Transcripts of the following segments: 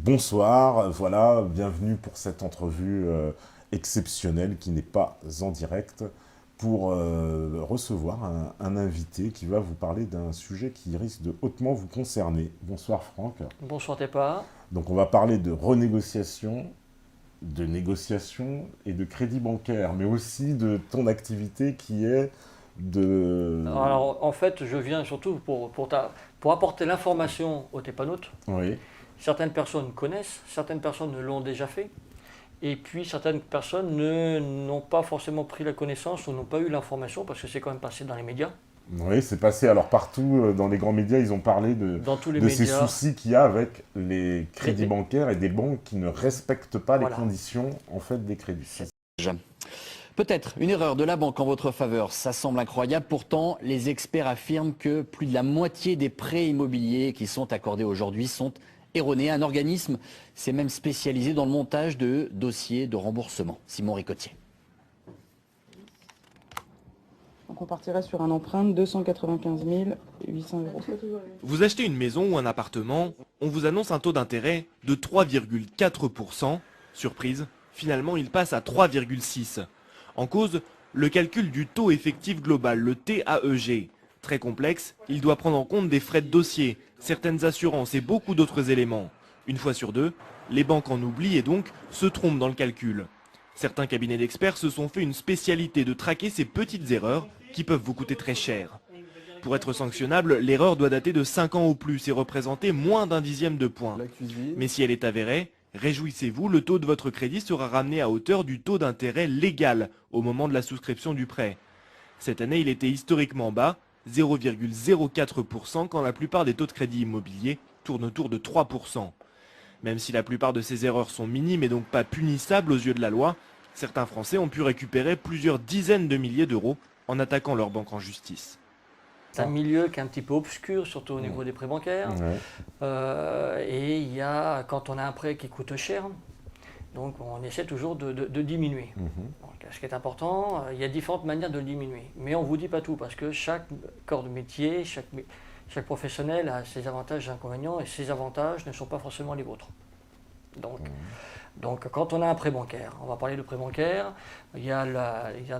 Bonsoir, voilà, bienvenue pour cette entrevue exceptionnelle qui n'est pas en direct pour recevoir un invité qui va vous parler d'un sujet qui risque de hautement vous concerner. Bonsoir Franck. Bonsoir Tepa. Donc on va parler de renégociation, de négociation et de crédit bancaire, mais aussi de ton activité qui est de... Alors en fait, je viens surtout pour apporter l'information aux Tépanotes. Oui, Certaines personnes connaissent, certaines personnes l'ont déjà fait, et puis certaines personnes n'ont pas forcément pris la connaissance ou n'ont pas eu l'information parce que c'est quand même passé dans les médias. oui, c'est passé. Alors partout dans les grands médias, ils ont parlé Dans tous les de ces médias, soucis qu'il y a avec les crédits les- bancaires et des banques qui ne respectent pas les voilà. conditions en fait des crédits. Peut-être une erreur de la banque en votre faveur, ça semble incroyable. Pourtant, les experts affirment que plus de la moitié des prêts immobiliers qui sont accordés aujourd'hui sont erronés. Un organisme s'est même spécialisé dans le montage de dossiers de remboursement. Simon Ricotier. Donc on partirait sur un emprunt de 295 800 euros. Vous achetez une maison ou un appartement, on vous annonce un taux d'intérêt de 3,4%. Surprise, finalement il passe à 3,6%. En cause, le calcul du taux effectif global, le TAEG. Très complexe, il doit prendre en compte des frais de dossier, certaines assurances et beaucoup d'autres éléments. Une fois sur deux, les banques en oublient et donc se trompent dans le calcul. Certains cabinets d'experts se sont fait une spécialité de traquer ces petites erreurs qui peuvent vous coûter très cher. Pour être sanctionnable, l'erreur doit dater de 5 ans au plus et représenter moins d'un dixième de point. Mais si elle est avérée, réjouissez-vous, le taux de votre crédit sera ramené à hauteur du taux d'intérêt légal au moment de la souscription du prêt. Cette année, il était historiquement bas, 0,04% quand la plupart des taux de crédit immobilier tournent autour de 3%. Même si la plupart de ces erreurs sont minimes et donc pas punissables aux yeux de la loi, certains Français ont pu récupérer plusieurs dizaines de milliers d'euros en attaquant leur banque en justice. C'est un milieu qui est un petit peu obscur, surtout au niveau des prêts bancaires. Ouais. Et il y a, quand on a un prêt qui coûte cher, donc on essaie toujours de diminuer. Mhm. Donc, ce qui est important, il y a différentes manières de le diminuer. Mais on ne vous dit pas tout parce que chaque corps de métier, chaque professionnel a ses avantages et ses inconvénients et ses avantages ne sont pas forcément les vôtres. Donc quand on a un prêt bancaire, on va parler de prêt bancaire, il y a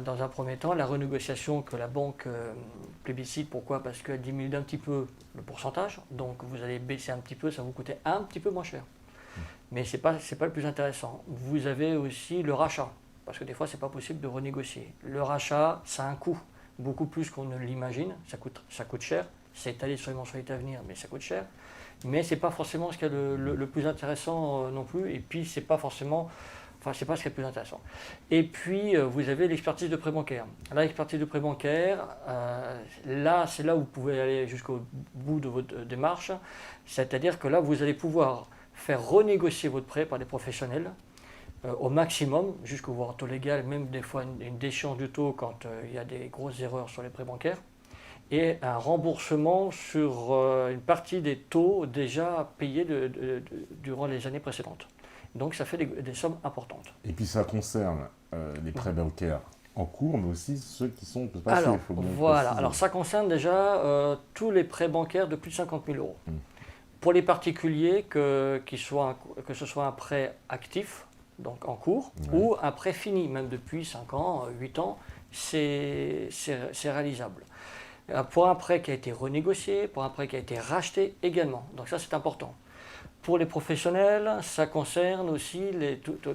dans un premier temps la renégociation que la banque plébiscite. Pourquoi? Parce qu'elle diminue d'un petit peu le pourcentage, donc vous allez baisser un petit peu, ça va vous coûter un petit peu moins cher. Mais ce n'est pas le plus intéressant. Vous avez aussi le rachat, parce que des fois ce n'est pas possible de renégocier. Le rachat, ça a un coût, beaucoup plus qu'on ne l'imagine, ça coûte cher, c'est étalé sur les mensualités à venir, mais ça coûte cher. Mais ce n'est pas forcément ce qui est le plus intéressant non plus, et puis c'est pas forcément, enfin c'est pas ce qui est le plus intéressant. Et puis vous avez l'expertise de prêt bancaire. Là, l'expertise de prêt bancaire, là c'est là où vous pouvez aller jusqu'au bout de votre démarche, c'est-à-dire que là vous allez pouvoir faire renégocier votre prêt par des professionnels au maximum, jusqu'au voire taux légal, même des fois une déchéance du taux quand il y a des grosses erreurs sur les prêts bancaires, et un remboursement sur une partie des taux déjà payés durant les années précédentes. Donc ça fait des sommes importantes. Et puis ça concerne les prêts bancaires en cours, mais aussi ceux qui sont passés. Alors, faut bien voilà. préciser. Alors ça concerne déjà tous les prêts bancaires de plus de 50 000 euros. Pour les particuliers, que ce soit un prêt actif, donc en cours, ou un prêt fini, même depuis 5 ans, 8 ans, c'est réalisable. Pour un prêt qui a été renégocié, pour un prêt qui a été racheté également. Donc ça, c'est important. Pour les professionnels, ça concerne aussi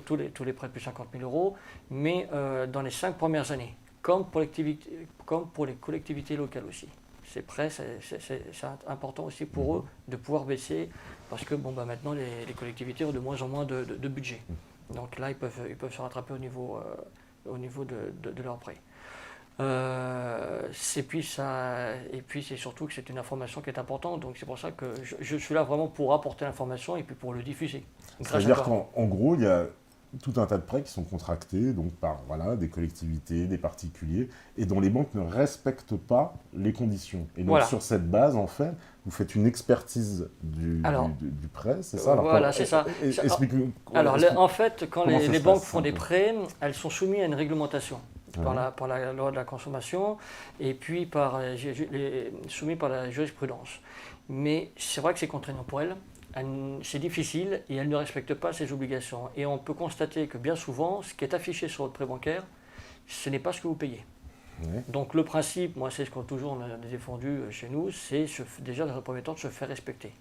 tous les prêts de plus de 50 000 euros, mais dans les 5 premières années, comme pour les collectivités locales aussi. Ces prêts, c'est important aussi pour eux de pouvoir baisser, parce que maintenant, les collectivités ont de moins en moins de budget. Donc là, ils peuvent se rattraper au niveau de leurs prêts. Et puis c'est surtout que c'est une information qui est importante, donc c'est pour ça que je suis là vraiment pour apporter l'information et puis pour le diffuser. C'est-à-dire qu'en gros, il y a tout un tas de prêts qui sont contractés donc par des collectivités, des particuliers, et dont les banques ne respectent pas les conditions. Et donc Voilà. sur cette base, en fait, vous faites une expertise du prêt, c'est ça? Alors, Voilà, c'est ça. Explique-nous. Alors en fait, quand comment ça les se banques passe, font un des peu prêts, elles sont soumises à une réglementation Ouais. par la loi de la consommation et puis soumises par la jurisprudence. Mais c'est vrai que c'est contraignant pour elles. c'est difficile et elle ne respecte pas ses obligations. Et on peut constater que bien souvent, ce qui est affiché sur votre prêt bancaire, ce n'est pas ce que vous payez. Oui. Donc le principe, moi c'est ce qu'on toujours on a défendu chez nous, c'est déjà dans un premier temps de se faire respecter.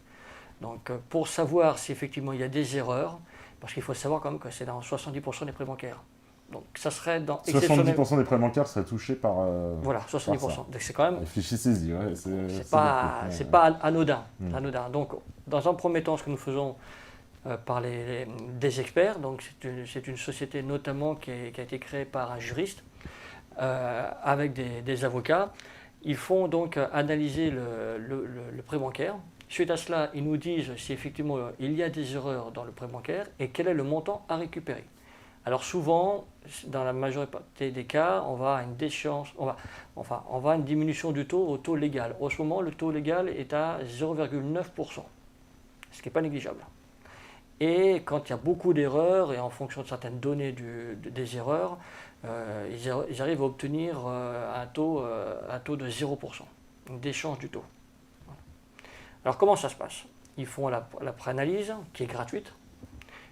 Donc pour savoir si effectivement il y a des erreurs, parce qu'il faut savoir quand même que c'est dans 70% des prêts bancaires. Donc ça serait dans 70% des prêts bancaires seraient touchés par... voilà, 70%. par ça. Donc c'est quand même... Réfléchissez-y, ouais, C'est pas anodin. Anodin. Donc, dans un premier temps, ce que nous faisons par des experts, donc c'est une société notamment qui a été créée par un juriste avec des avocats. Ils font donc analyser le prêt bancaire. Suite à cela, ils nous disent si effectivement il y a des erreurs dans le prêt bancaire et quel est le montant à récupérer. Alors souvent, dans la majorité des cas, on va à une déchéance, on va à une diminution du taux au taux légal. En ce moment, le taux légal est à 0,9%, ce qui n'est pas négligeable. Et quand il y a beaucoup d'erreurs, et en fonction de certaines données des erreurs, ils arrivent à obtenir un taux de 0%, une déchéance du taux. Alors comment ça se passe? Ils font la préanalyse, qui est gratuite,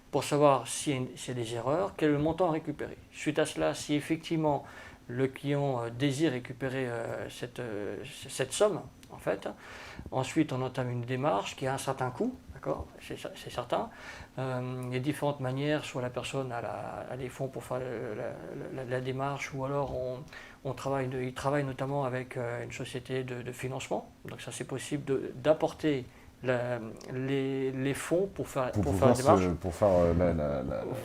pour savoir s'il y a des erreurs, quel est le montant à récupérer. Suite à cela, si effectivement le client désire récupérer cette somme, en fait, ensuite on entame une démarche qui a un certain coût, d'accord, c'est certain. Il y a différentes manières, soit la personne a les fonds pour faire la démarche, ou alors il travaille notamment avec une société de financement, donc ça c'est possible d'apporter les fonds pour faire la démarche. Pour faire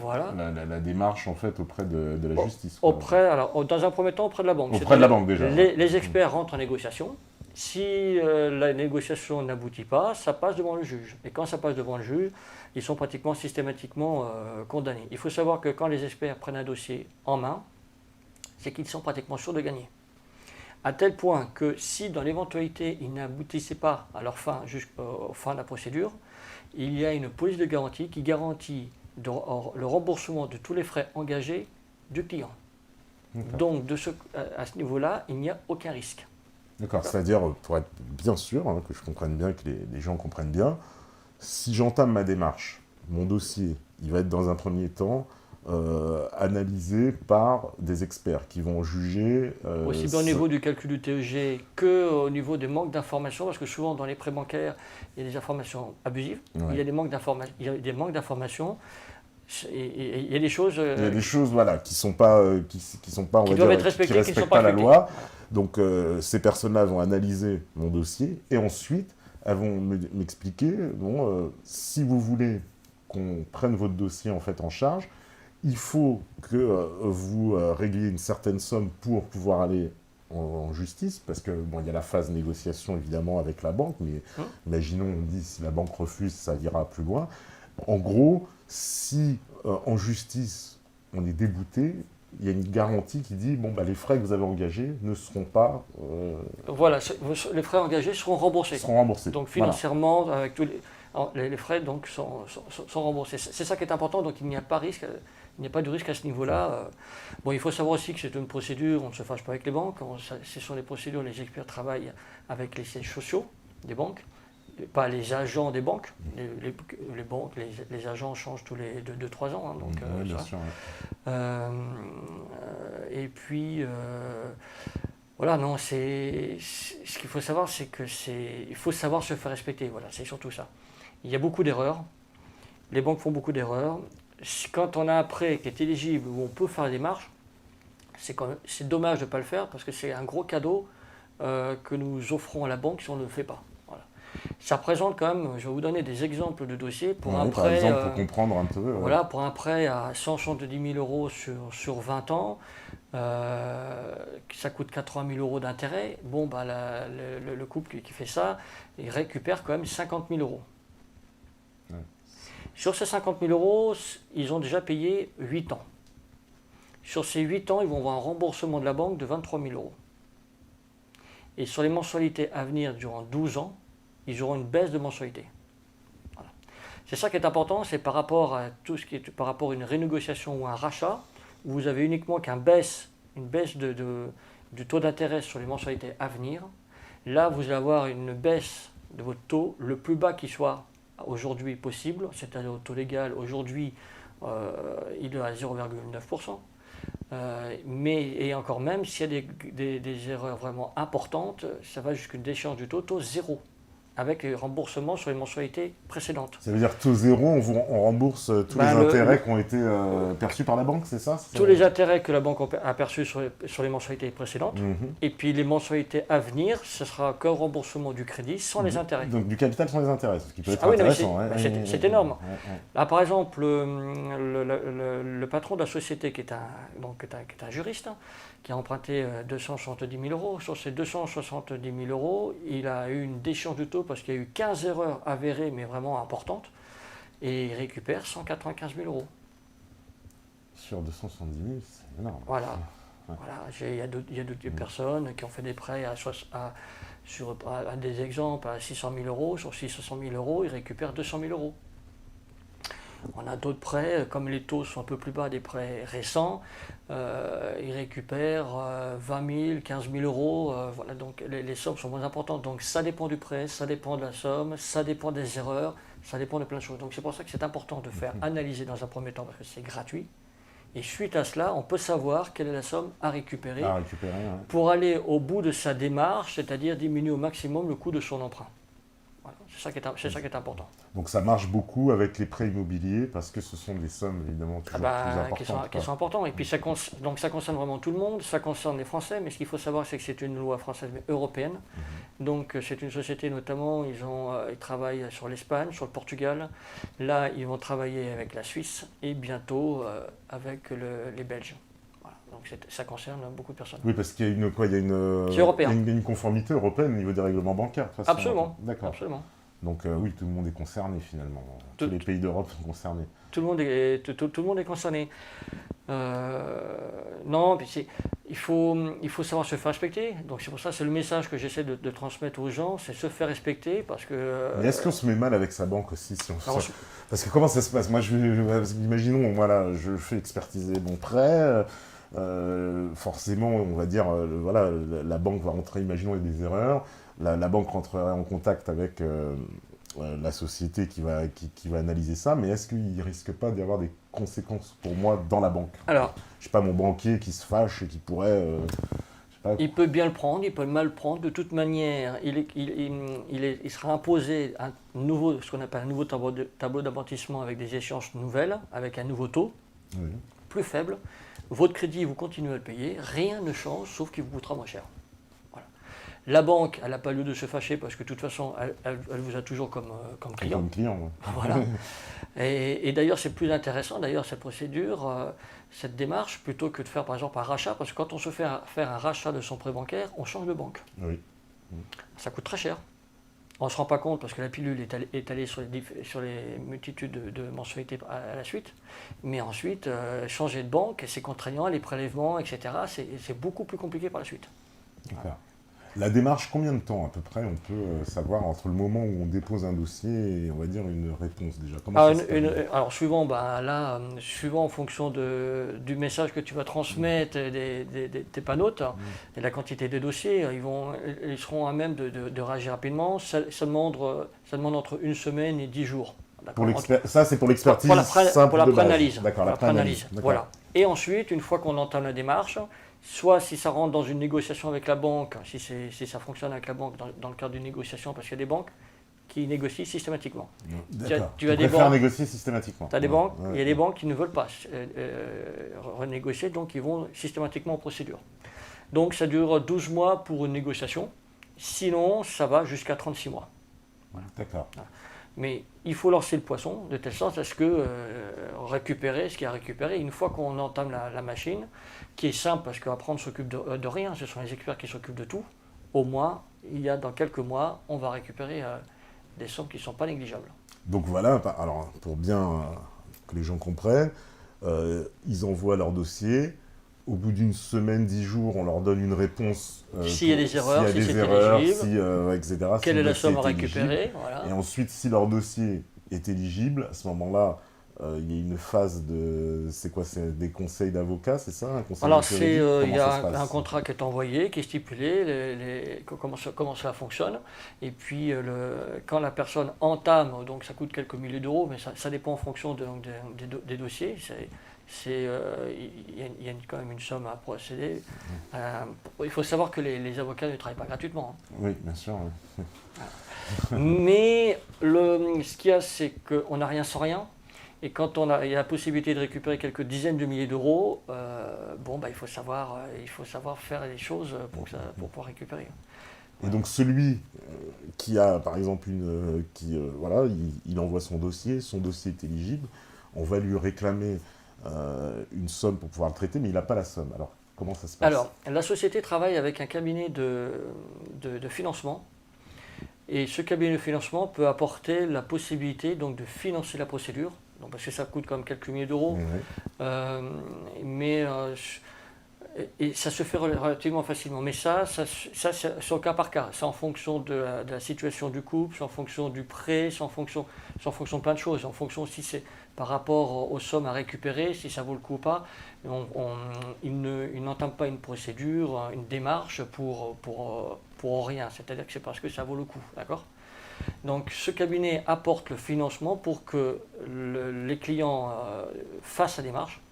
voilà. la démarche en fait auprès de la justice. Alors, dans un premier temps, auprès de la banque. Auprès de la banque déjà. Les experts rentrent en négociation. Si la négociation n'aboutit pas, ça passe devant le juge. Et quand ça passe devant le juge, ils sont pratiquement systématiquement condamnés. Il faut savoir que quand les experts prennent un dossier en main, c'est qu'ils sont pratiquement sûrs de gagner. À tel point que si dans l'éventualité ils n'aboutissaient pas à leur fin, jusqu'au fin de la procédure, il y a une police de garantie qui garantit le remboursement de tous les frais engagés du client. Donc à ce niveau-là, il n'y a aucun risque. D'accord, c'est-à-dire, pour être bien sûr, que je comprenne bien, que les gens comprennent bien, si j'entame ma démarche, mon dossier, il va être dans un premier temps analysé par des experts qui vont juger... aussi bien au niveau du calcul du TEG qu'au niveau des manques d'informations, parce que souvent dans les prêts bancaires, il y a des informations abusives, ouais. Il y a des manques d'informations, et il y a des choses... il y a des choses voilà, qui sont pas, qui doivent être respectées, qui respectent pas la loi. Donc ces personnes-là vont analyser mon dossier, et ensuite, elles vont m'expliquer, si vous voulez qu'on prenne votre dossier en fait en charge, il faut que vous régliez une certaine somme pour pouvoir aller en justice, parce que il y a la phase négociation évidemment avec la banque, mais imaginons, on dit si la banque refuse, ça ira plus loin. En gros, si en justice on est débouté, il y a une garantie qui dit les frais que vous avez engagés ne seront pas... Voilà, les frais engagés seront remboursés. Donc financièrement, voilà. Avec tous les frais donc, sont remboursés. C'est ça qui est important, donc il n'y a pas risque. Il n'y a pas de risque à ce niveau-là. Il faut savoir aussi que c'est une procédure, on ne se fâche pas avec les banques. Ce sont des procédures, les experts travaillent avec les sièges sociaux des banques, pas les agents des banques. Les banques, les agents changent tous les 2-3 ans. Donc, oui, bien sûr. Et puis, voilà, non, ce qu'il faut savoir, c'est il faut savoir se faire respecter. Voilà, c'est surtout ça. Il y a beaucoup d'erreurs. Les banques font beaucoup d'erreurs. Quand on a un prêt qui est éligible, où on peut faire la démarche, c'est dommage de ne pas le faire parce que c'est un gros cadeau que nous offrons à la banque si on ne le fait pas. Voilà. Ça représente quand même, je vais vous donner des exemples de dossiers pour un prêt. Par exemple, pour comprendre un peu. Voilà, pour un prêt à 170 000 euros sur 20 ans, ça coûte 80 000 euros d'intérêt. Le couple qui fait ça, il récupère quand même 50 000 euros. Ouais. Sur ces 50 000 euros, ils ont déjà payé 8 ans. Sur ces 8 ans, ils vont avoir un remboursement de la banque de 23 000 euros. Et sur les mensualités à venir durant 12 ans, ils auront une baisse de mensualité. Voilà. C'est ça qui est important, c'est par rapport à tout ce qui est par rapport à une renégociation ou un rachat, où vous avez uniquement une baisse du taux d'intérêt sur les mensualités à venir. Là, vous allez avoir une baisse de votre taux le plus bas qui soit aujourd'hui possible, c'est-à-dire au taux légal, aujourd'hui, il est à 0,9%. Et encore même, s'il y a des erreurs vraiment importantes, ça va jusqu'à une déchéance du taux zéro, avec remboursement sur les mensualités précédentes. Ça veut dire taux zéro, on rembourse tous les intérêts qui ont été perçus par la banque, c'est ça? Tous les intérêts que la banque a perçus sur les mensualités précédentes, et puis les mensualités à venir, ce sera que remboursement du crédit sans les intérêts. Donc du capital sans les intérêts, ce qui peut être Ah oui, intéressant. c'est énorme. Là, par exemple, le patron de la société, qui est un juriste, qui a emprunté 270 000 euros. Sur ces 270 000 euros, il a eu une déchéance du taux parce qu'il y a eu 15 erreurs avérées, mais vraiment importantes, et il récupère 195 000 euros. Sur 270 000, c'est énorme. Voilà. Il y a d'autres personnes qui ont fait des prêts à des exemples à 600 000 euros. Sur 600 000 euros, ils récupèrent 200 000 euros. On a d'autres prêts, comme les taux sont un peu plus bas, des prêts récents, ils récupèrent 20 000, 15 000 euros. Voilà, donc les sommes sont moins importantes. Donc ça dépend du prêt, ça dépend de la somme, ça dépend des erreurs, ça dépend de plein de choses. Donc c'est pour ça que c'est important de faire analyser dans un premier temps, parce que c'est gratuit. Et suite à cela, on peut savoir quelle est la somme à récupérer, pour aller au bout de sa démarche, c'est-à-dire diminuer au maximum le coût de son emprunt. Voilà, c'est ça qui est important. Donc ça marche beaucoup avec les prêts immobiliers parce que ce sont des sommes évidemment toujours plus importantes. Qui sont importantes. Et puis ça concerne vraiment tout le monde, ça concerne les Français, mais ce qu'il faut savoir c'est que c'est une loi française mais européenne. Donc c'est une société notamment, ils travaillent sur l'Espagne, sur le Portugal. Là ils vont travailler avec la Suisse et bientôt avec les Belges. Donc ça concerne beaucoup de personnes. Oui, parce qu'il y a une conformité européenne au niveau des règlements bancaires. De toute façon. Absolument. D'accord. Absolument. Donc oui, tout le monde est concerné finalement. Tous les pays d'Europe sont concernés. Tout le monde est concerné. Non, il faut savoir se faire respecter. Donc c'est pour ça, c'est le message que j'essaie de transmettre aux gens, c'est se faire respecter parce que... Mais est-ce qu'on se met mal avec sa banque aussi Parce que comment ça se passe? Moi, imaginons, voilà, je fais expertiser mon prêt. Forcément, on va dire, voilà, la banque va rentrer, imaginons, il y a des erreurs, la banque rentrerait en contact avec la société qui va analyser ça, mais est-ce qu'il ne risque pas d'y avoir des conséquences pour moi dans la banque? Alors, je sais pas, mon banquier qui se fâche et qui pourrait... il peut bien le prendre, il peut mal le prendre. De toute manière, il sera imposé ce qu'on appelle un nouveau tableau d'amortissement avec des échéances nouvelles, avec un nouveau taux, plus faible. Votre crédit, vous continuez à le payer, rien ne change, sauf qu'il vous coûtera moins cher. Voilà. La banque, elle n'a pas lieu de se fâcher parce que de toute façon, elle vous a toujours comme client. Comme client, ouais. Voilà. Et d'ailleurs, c'est plus intéressant, cette procédure, cette démarche, plutôt que de faire par exemple un rachat, parce que quand on se fait faire un rachat de son prêt bancaire, on change de banque. Oui. Ça coûte très cher. On ne se rend pas compte parce que la pilule est étalée sur les multitudes de mensualités à la suite. Mais ensuite, changer de banque, c'est contraignant, les prélèvements, etc. C'est beaucoup plus compliqué par la suite. Voilà. La démarche, combien de temps à peu près on peut savoir entre le moment où on dépose un dossier et on va dire une réponse déjà? Alors suivant en fonction du message que tu vas transmettre, tes panotes et la quantité de dossiers, ils seront à même de réagir rapidement. Ça demande entre une semaine et 10 jours. Ça, c'est pour l'expertise pour la préanalyse. D'accord, la préanalyse. Voilà. Et ensuite, une fois qu'on entame la démarche, soit si ça rentre dans une négociation avec la banque, si ça fonctionne avec la banque dans le cadre d'une négociation, parce qu'il y a des banques qui négocient systématiquement. D'accord. Tu as des banques négocier systématiquement. Tu as des banques, il y a des banques qui ne veulent pas renégocier, donc ils vont systématiquement en procédure. Donc ça dure 12 mois pour une négociation, sinon ça va jusqu'à 36 mois. Voilà. D'accord. Voilà. Mais il faut lancer le poisson de telle sorte à ce que récupérer ce qu'il y a à récupérer. Une fois qu'on entame la machine, qui est simple parce qu'après on ne s'occupe de rien, ce sont les experts qui s'occupent de tout, au moins, dans quelques mois, on va récupérer des sommes qui ne sont pas négligeables. Donc voilà, alors pour bien que les gens comprennent, ils envoient leur dossier. Au bout d'une semaine, 10 jours, on leur donne une réponse. S'il y a des erreurs, si c'est éligible, etc. Quelle est la somme à récupérer, voilà. Et ensuite, si leur dossier est éligible, à ce moment-là, il y a une phase de... C'est quoi? C'est des conseils d'avocats, c'est ça? Un conseil Alors, juridique? il y Comment ça se a passe? un contrat qui est envoyé, qui est stipulé, comment ça fonctionne. Et puis, quand la personne entame, donc ça coûte quelques milliers d'euros, mais ça dépend en fonction des dossiers. Il y a quand même une somme à procéder. Il faut savoir que les avocats ne travaillent pas gratuitement, hein. Oui, bien sûr. Oui. Mais ce qu'il y a, c'est qu'on n'a rien sans rien. Et quand il y a la possibilité de récupérer quelques dizaines de milliers d'euros, il faut savoir faire les choses pour pouvoir récupérer. Et donc celui qui a, par exemple, voilà, il envoie son dossier est éligible, on va lui réclamer une somme pour pouvoir le traiter, mais il n'a pas la somme. Alors, comment ça se passe? Alors, la société travaille avec un cabinet de financement. Et ce cabinet de financement peut apporter la possibilité donc, de financer la procédure, donc, parce que ça coûte quand même quelques milliers d'euros. Oui. Et ça se fait relativement facilement. Mais ça c'est au cas par cas. C'est en fonction de la situation du couple, c'est en fonction du prêt, c'est en fonction de plein de choses. En fonction si c'est par rapport aux sommes à récupérer, si ça vaut le coup ou pas. Il n'entame pas une procédure, une démarche pour rien. C'est-à-dire que c'est parce que ça vaut le coup. D'accord ? Donc ce cabinet apporte le financement pour que les clients fassent la démarche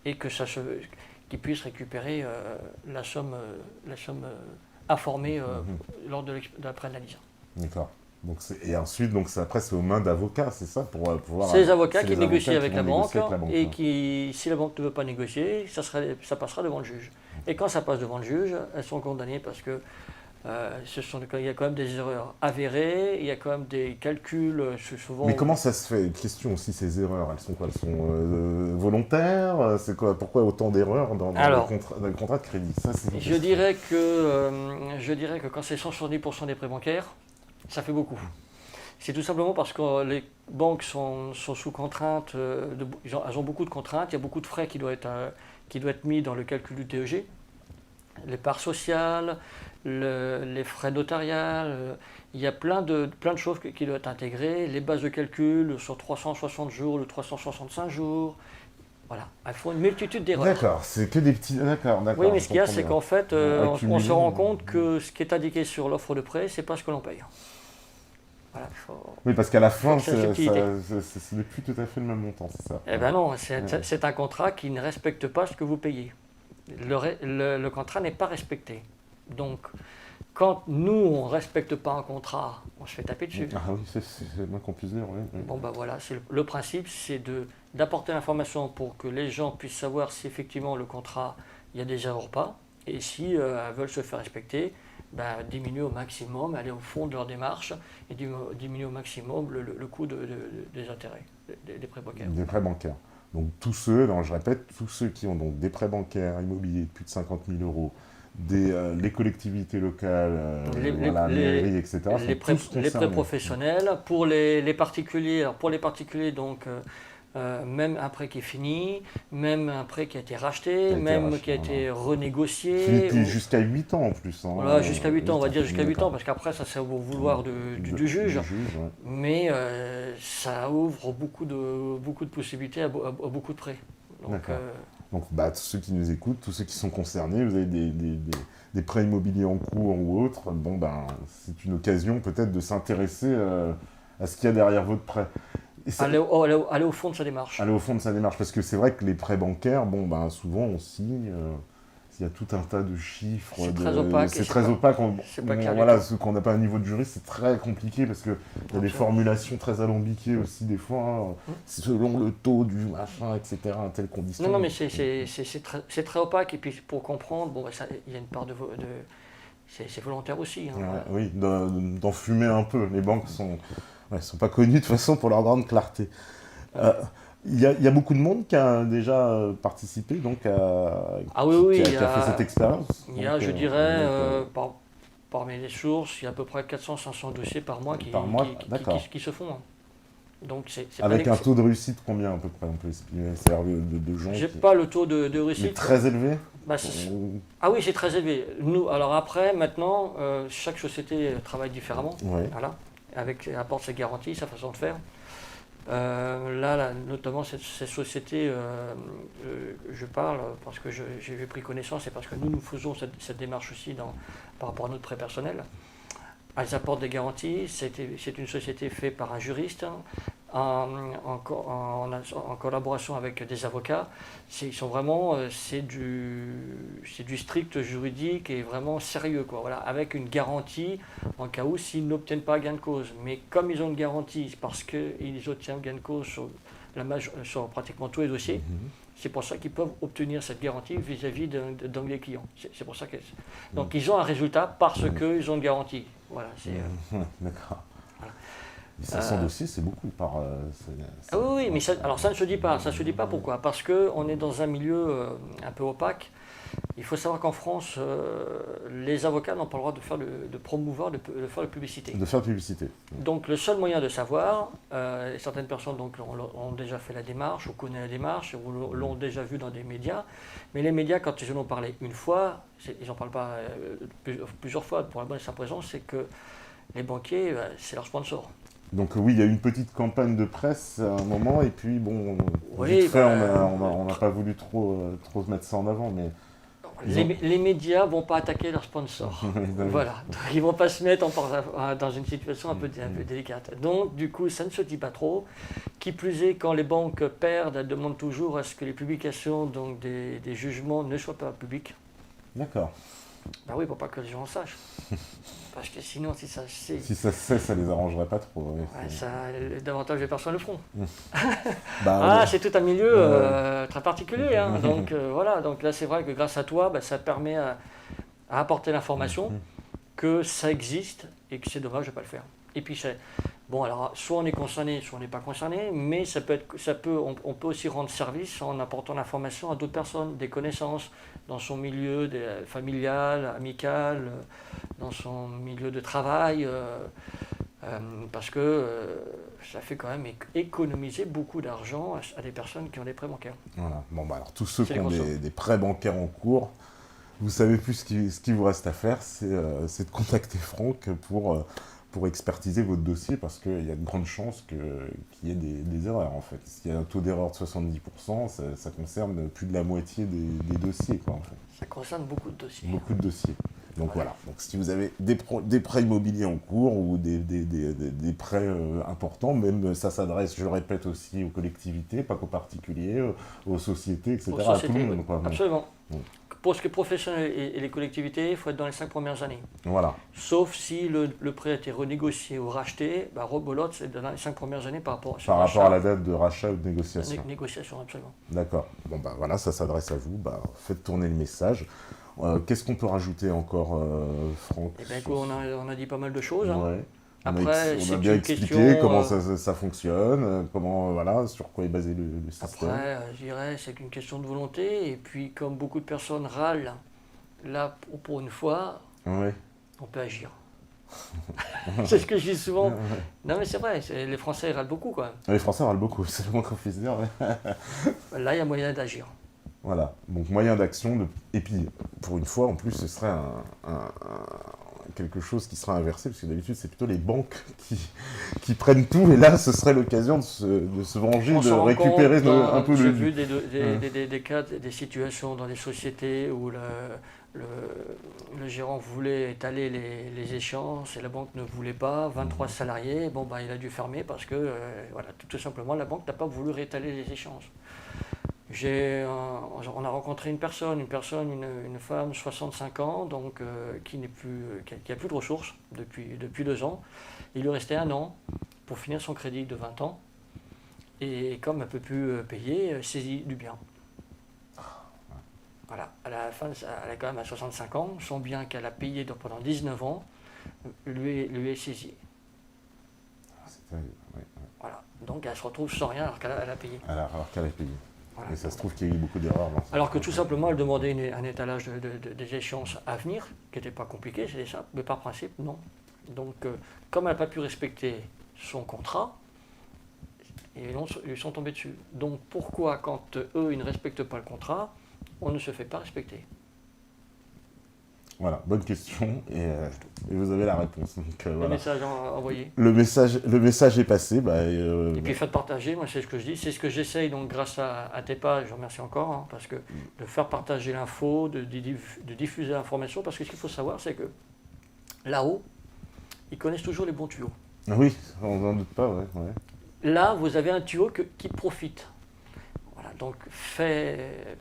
et que qu'ils puissent récupérer la somme informée lors de la préanalyse. D'accord. Donc et ensuite, après, c'est aux mains d'avocats, c'est ça, pour pouvoir... C'est les avocats c'est qui les négocient avocats avec qui la vont banque négocier avec la et banque. qui, si la banque ne veut pas négocier, ça passera devant le juge. Et quand ça passe devant le juge, elles sont condamnées parce que il y a quand même des erreurs avérées, il y a quand même des calculs souvent... Mais comment ça se fait? Question aussi, ces erreurs, elles sont quoi? Elles sont volontaires? C'est quoi? Pourquoi autant d'erreurs dans le contrat de crédit? Ça, je dirais que quand c'est 170% des prêts bancaires, ça fait beaucoup. C'est tout simplement parce que les banques sont sous contrainte, elles ont beaucoup de contraintes, il y a beaucoup de frais qui doivent être mis dans le calcul du TEG, les parts sociales, les frais notariales, il y a plein de choses qui doivent être intégrées, les bases de calcul sur 360 jours, le 365 jours, voilà, elles font une multitude d'erreurs. D'accord, c'est que des petits... D'accord. Oui, mais ce qu'il y a, c'est qu'en fait, on se rend compte que ce qui est indiqué sur l'offre de prêt, c'est pas ce que l'on paye. Voilà, oui, parce qu'à la fin, ce n'est plus tout à fait le même montant, c'est ça? Eh bien non, c'est un contrat qui ne respecte pas ce que vous payez. Le contrat n'est pas respecté. Donc, quand nous, on ne respecte pas un contrat, on se fait taper dessus. Ah oui, c'est moins qu'on puisse dire, oui. Bon, ben voilà, le principe, c'est d'apporter l'information pour que les gens puissent savoir si effectivement le contrat, il y a des erreurs ou pas. Et si elles veulent se faire respecter, diminuer au maximum, aller au fond de leur démarche et diminuer au maximum le coût des intérêts, des prêts bancaires. Des prêts bancaires. Donc tous ceux, je répète, tous ceux qui ont donc des prêts bancaires immobiliers de plus de 50 000 euros, les collectivités locales, les mairies, etc. Les prêts professionnels, pour les particuliers, donc même un prêt qui est fini, même un prêt qui a été racheté, qui a été renégocié. Jusqu'à 8 ans en plus. Hein, voilà, jusqu'à 8 ans, on va dire jusqu'à 8 ans, parce qu'après ça c'est au vouloir du juge. Ouais. Mais ça ouvre beaucoup de possibilités à beaucoup de prêts. Donc tous ceux qui nous écoutent, tous ceux qui sont concernés, vous avez des prêts immobiliers en cours ou autres, c'est une occasion peut-être de s'intéresser à ce qu'il y a derrière votre prêt. Aller au fond de sa démarche. Aller au fond de sa démarche, parce que c'est vrai que les prêts bancaires, souvent on signe, il y a tout un tas de chiffres. C'est très opaque. C'est très opaque. Ceux qu'on n'a pas un niveau de juriste, c'est très compliqué, parce qu'il y a des formulations très alambiquées aussi, des fois, selon le taux du machin, etc., à telle condition. Non, mais c'est très opaque, et puis pour comprendre, il y a une part de c'est volontaire aussi. Hein, oui, d'en fumer un peu. Les banques sont pas connues de toute façon pour leur grande clarté. Il y a beaucoup de monde qui a déjà participé, donc qui a fait cette expérience. Il y a, je dirais, parmi les sources, il y a à peu près 400-500 dossiers par mois qui se font. Hein. Donc avec un taux de réussite combien à peu près, on peut expliquer, c'est-à-dire de gens J'ai pas le taux de réussite. Mais très élevé. Ah oui, c'est très élevé. Nous, alors après, maintenant, chaque société travaille différemment. Ouais. Voilà, apporte ses garanties, sa façon de faire. Là, notamment cette société, je parle parce que j'ai pris connaissance et parce que nous faisons cette démarche aussi par rapport à notre prêt personnel. Elles apportent des garanties. C'est une société faite par un juriste en collaboration avec des avocats. Ils sont vraiment, c'est du strict juridique et vraiment sérieux, quoi. Voilà, avec une garantie en cas où s'ils n'obtiennent pas gain de cause. Mais comme ils ont une garantie parce qu'ils obtiennent gain de cause sur pratiquement tous les dossiers, c'est pour ça qu'ils peuvent obtenir cette garantie vis-à-vis d'un des clients. C'est pour ça que donc ils ont un résultat parce qu'ils ont une garantie. Voilà. D'accord. Voilà. Et 500 dossiers, c'est beaucoup par... Ah oui, mais ça ne se dit pas. Ça ne se dit pas pourquoi. Parce qu'on est dans un milieu un peu opaque. Il faut savoir qu'en France, les avocats n'ont pas le droit de promouvoir, de faire de publicité. De faire de publicité. Donc le seul moyen de savoir, certaines personnes donc, ont déjà fait la démarche, ou connaissent la démarche, ou l'ont déjà vu dans des médias. Mais les médias, quand ils en ont parlé une fois, ils n'en parlent pas plusieurs fois, pour la bonne et simple raison, c'est que les banquiers, c'est leur sponsor. Donc oui, il y a eu une petite campagne de presse à un moment, et puis bon, Oui, vite fait, on n'a pas voulu trop mettre ça en avant, mais... Les médias ne vont pas attaquer leurs sponsors. Voilà. Donc, ils ne vont pas se mettre dans une situation un peu délicate. Donc, du coup, ça ne se dit pas trop. Qui plus est, quand les banques perdent, elles demandent toujours à ce que les publications donc des jugements ne soient pas publiques. D'accord. Ben oui, pour pas que les gens en sachent. Parce que sinon, si ça se sait... Si ça se sait, ça les arrangerait pas trop. Ouais, davantage de personnes le feront. Bah, c'est tout un milieu très particulier. Hein. Donc voilà, donc là c'est vrai que grâce à toi, ça permet à apporter l'information que ça existe et que c'est dommage de ne pas le faire. Et puis bon, alors soit on est concerné, soit on n'est pas concerné, mais on peut aussi rendre service en apportant l'information à d'autres personnes, des connaissances dans son milieu familial, amical, dans son milieu de travail, parce que ça fait quand même économiser beaucoup d'argent à des personnes qui ont des prêts bancaires. Voilà. Bon, bah alors tous ceux qui ont des prêts bancaires en cours, vous savez plus ce qu'il vous reste à faire, c'est de contacter Franck pour expertiser votre dossier, parce qu'il y a de grandes chances qu'il y ait des erreurs, en fait. S'il y a un taux d'erreur de 70%, ça concerne plus de la moitié des dossiers, quoi, en fait. Ça concerne beaucoup de dossiers. Beaucoup de dossiers. Donc voilà. Donc si vous avez des prêts immobiliers en cours ou des prêts importants, même ça s'adresse, je le répète, aussi aux collectivités, pas qu'aux particuliers, aux sociétés, etc. Aux sociétés, à tout le monde, quoi. Absolument. Pour ce qui est professionnel et les collectivités, il faut être dans les 5 premières années. Voilà. Sauf si le prêt a été renégocié ou racheté, rebolote, c'est dans les 5 premières années par rapport à la date de rachat ou de négociation. Négociation, absolument. D'accord. Bon, bah voilà, ça s'adresse à vous. Bah, faites tourner le message. Qu'est-ce qu'on peut rajouter encore, Franck? Eh bien, on a dit pas mal de choses. Hein. Ouais. Après, on a bien expliqué comment ça fonctionne, voilà, sur quoi est basé le système. Après, je dirais, c'est qu'une question de volonté. Et puis, comme beaucoup de personnes râlent, là, pour une fois, ouais. On peut agir. C'est ce que je dis souvent. Non, mais c'est vrai, les Français râlent beaucoup, quoi. Les Français râlent beaucoup, c'est le moins qu'on puisse dire. Là, il y a moyen d'agir. Voilà, donc moyen d'action. Et puis, pour une fois, en plus, ce serait quelque chose qui sera inversé, parce que d'habitude, c'est plutôt les banques qui prennent tout, et là, ce serait l'occasion de se venger, de récupérer un peu le... J'ai vu des cas, des situations dans des sociétés où le gérant voulait étaler les échéances et la banque ne voulait pas, 23 salariés, bon, il a dû fermer parce que, voilà, tout simplement, la banque n'a pas voulu réétaler les échéances. On a rencontré une femme, 65 ans, donc qui a plus de ressources depuis 2 ans. Il lui restait 1 an pour finir son crédit de 20 ans. Et comme elle ne peut plus payer, saisie du bien. Voilà, à la fin, elle a quand même à 65 ans, son bien qu'elle a payé pendant 19 ans lui est saisi. C'est terrible, ouais. Voilà, donc elle se retrouve sans rien alors qu'elle a payé. Alors qu'elle a payé. Voilà. Et ça se trouve qu'il y a eu beaucoup d'erreurs. Alors que tout simplement, elle demandait un étalage des échéances à venir, qui n'était pas compliqué, c'était simple, mais par principe, non. Donc, comme elle n'a pas pu respecter son contrat, ils lui sont tombés dessus. Donc, pourquoi, quand eux, ils ne respectent pas le contrat, on ne se fait pas respecter? Voilà, bonne question, et vous avez la réponse. Donc, Le voilà. message envoyé. Le message est passé. Et puis faites partager, moi c'est ce que je dis, c'est ce que j'essaye donc grâce à tes pages, je remercie encore, hein, parce que de faire partager l'info, de diffuser l'information, parce que ce qu'il faut savoir c'est que là-haut, ils connaissent toujours les bons tuyaux. Oui, on n'en doute pas, ouais. Là, vous avez un tuyau qui profite. Voilà, donc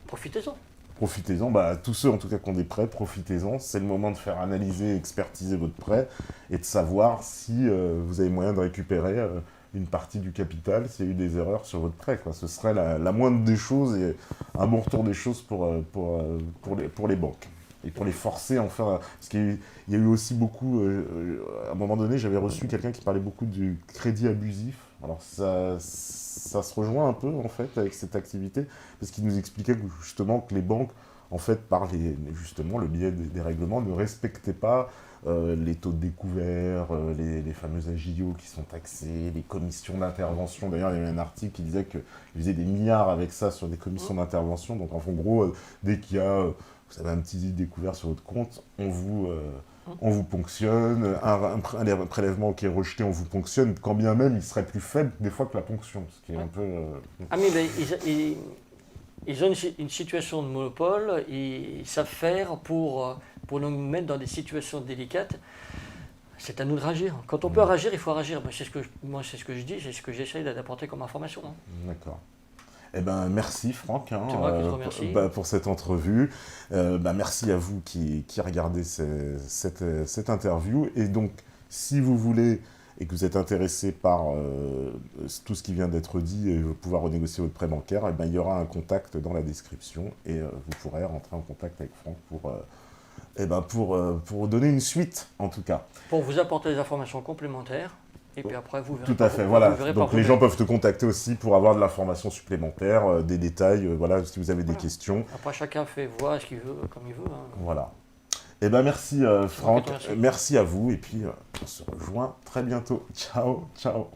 profitez-en. Profitez-en, tous ceux en tout cas qui ont des prêts, profitez-en. C'est le moment de faire analyser, expertiser votre prêt et de savoir si vous avez moyen de récupérer une partie du capital s'il y a eu des erreurs sur votre prêt, quoi. Ce serait la moindre des choses et un bon retour des choses pour les banques. Et pour les forcer, enfin, parce qu'il y a eu aussi beaucoup, à un moment donné, j'avais reçu quelqu'un qui parlait beaucoup du crédit abusif. Alors ça se rejoint un peu, en fait, avec cette activité, parce qu'il nous expliquait que, justement que les banques, en fait, par justement le biais des règlements, ne respectaient pas les taux de découvert, les fameux AJO qui sont taxés, les commissions d'intervention. D'ailleurs, il y avait un article qui disait qu'ils faisaient des milliards avec ça sur des commissions d'intervention. Donc, en gros, dès qu'il y a... vous avez un petit découvert sur votre compte, on vous ponctionne, un prélèvement qui est rejeté, on vous ponctionne, quand bien même il serait plus faible des fois que la ponction, ce qui est un peu... Ah mais ils ont une situation de monopole, ils savent faire pour nous mettre dans des situations délicates. C'est à nous de réagir. Quand on peut réagir, il faut réagir. C'est ce que je dis, c'est ce que j'essaye d'apporter comme information. Hein. D'accord. Eh ben, merci Franck pour cette entrevue. Merci à vous qui regardez cette interview. Et donc, si vous voulez et que vous êtes intéressé par tout ce qui vient d'être dit et pouvoir renégocier votre prêt bancaire, eh ben, il y aura un contact dans la description et vous pourrez rentrer en contact avec Franck pour donner une suite, en tout cas. Pour vous apporter des informations complémentaires. Et puis après, vous verrez. Tout à fait, voilà. Donc les gens peuvent te contacter aussi pour avoir de l'information supplémentaire, des détails, voilà, si vous avez des questions. Après, chacun voit ce qu'il veut, comme il veut. Hein. Voilà. Eh bien, merci Franck, merci à vous, et puis on se rejoint très bientôt. Ciao, ciao.